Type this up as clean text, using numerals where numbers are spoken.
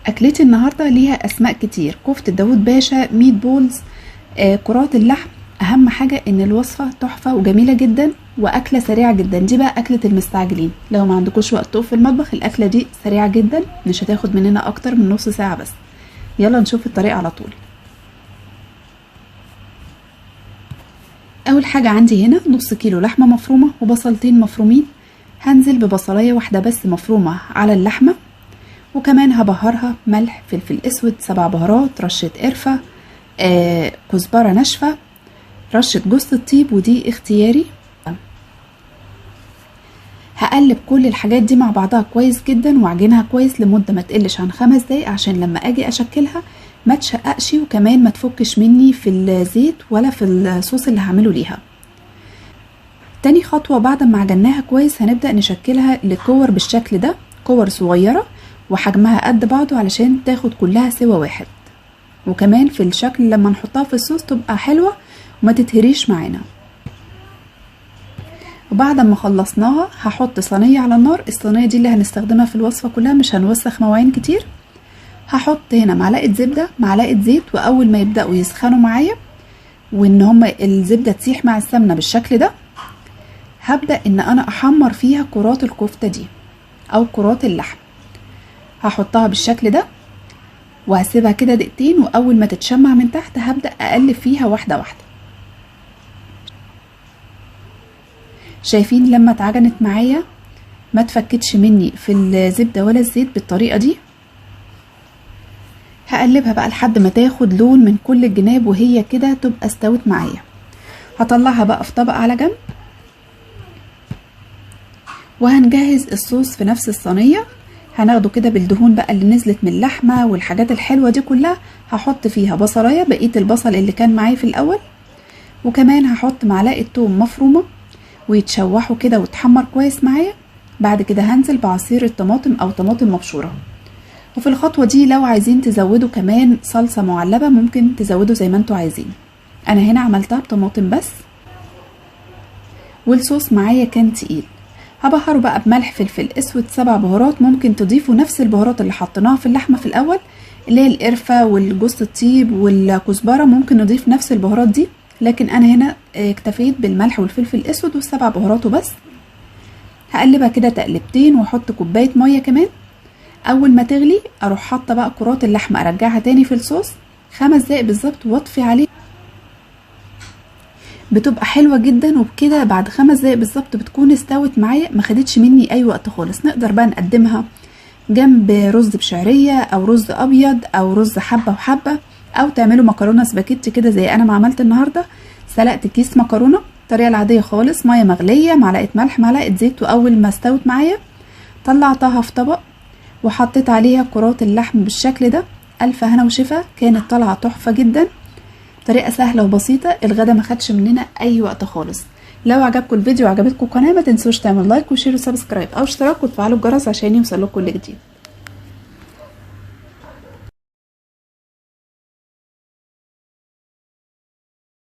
اكلتي النهارده ليها اسماء كتير: كفتة داوود باشا، ميت بولز، كرات اللحم. اهم حاجة ان الوصفة تحفة وجميلة جدا واكلة سريعة جدا. دي بقى اكلة المستعجلين، لو ما عندكوش وقت تقف في المطبخ الاكلة دي سريعة جدا، مش هتاخد مننا اكتر من نص ساعة بس. يلا نشوف الطريقة على طول. اول حاجة عندي هنا نص كيلو لحمة مفرومة وبصلتين مفرومين. هنزل ببصلاية واحدة بس مفرومة على اللحمة، وكمان هبهرها ملح، فلفل اسود، 7 بهارات، رشة قرفة، كزبرة ناشفة، رشة جوز الطيب ودي اختياري. هقلب كل الحاجات دي مع بعضها كويس جدا واعجنها كويس لمدة ما تقلش عن 5 دقايق، عشان لما اجي اشكلها ما تشققش وكمان ما تفكش مني في الزيت ولا في الصوص اللي هعمله ليها. تاني خطوة بعد ما عجناها كويس هنبدأ نشكلها لكور بالشكل ده، كور صغيرة وحجمها قد بعضه علشان تاخد كلها سوا واحد، وكمان في الشكل لما نحطها في الصوص تبقى حلوة وما تتهريش معانا. وبعد ما خلصناها هحط صينية على النار. الصينية دي اللي هنستخدمها في الوصفة كلها، مش هنوسخ مواعين كتير. هحط هنا معلقة زبدة، معلقة زيت، واول ما يبدأوا يسخنوا معايا وان هما الزبدة تسيح مع السمنة بالشكل ده، هبدأ ان انا احمر فيها كرات الكفتة دي او كرات اللحم. هحطها بالشكل ده وهسيبها كده دقيقتين، واول ما تتشمع من تحت هبدأ اقلب فيها واحدة واحدة. شايفين لما اتعجنت معايا ما تفكتش مني في الزبدة ولا الزيت بالطريقة دي. هقلبها بقى لحد ما تاخد لون من كل الجناب وهي كده تبقى استوت معايا. هطلعها بقى في طبق على جنب، وهنجهز الصوص في نفس الصينية. هناخده كده بالدهون بقى اللي نزلت من اللحمة والحاجات الحلوة دي كلها. هحط فيها بصلاية، بقية البصل اللي كان معايا في الاول، وكمان هحط معلقة توم مفرومة ويتشوحوا كده وتحمر كويس معايا. بعد كده هنزل بعصير الطماطم او طماطم مبشورة. وفي الخطوة دي لو عايزين تزودوا كمان صلصة معلبة ممكن تزودوا زي ما انتوا عايزين. انا هنا عملتها بطماطم بس، والصوص معايا كان تقيل. هبهره بقى بملح، فلفل اسود، 7 بهارات. ممكن تضيفوا نفس البهارات اللي حطيناها في اللحمة في الاول، اللي هي القرفة والجوز الطيب والكزبرة، ممكن نضيف نفس البهارات دي، لكن انا هنا اكتفيت بالملح والفلفل الاسود والسبع بهارات وبس. هقلبها كده تقلبتين واحط كوباية مية كمان. اول ما تغلي اروح حاطه بقى كرات اللحمه، ارجعها تاني في الصوص 5 دقايق بالظبط واطفي عليه. بتبقى حلوه جدا، وبكده بعد 5 دقايق بالظبط بتكون استوت معايا، ما خدتش مني اي وقت خالص. نقدر بقى نقدمها جنب رز بشعريه او رز ابيض او رز حبه وحبه، او تعملوا مكرونه سباكيتي كده زي انا ما عملت النهارده. سلقت كيس مكرونه الطريقه العاديه خالص، ميه مغليه، معلقه ملح، معلقه زيت، واول ما استوت معايا طلعتها في طبق وحطيت عليها كرات اللحم بالشكل ده. الف هنا وشفا، كانت طالعه تحفه جدا. طريقه سهله وبسيطه، الغدا ما خدش مننا اي وقت خالص. لو عجبكم الفيديو وعجبتكم القناه ما تنسوش تعملوا لايك وشير وسبسكرايب او اشتراك وتفعلوا الجرس عشان يوصلكم كل جديد.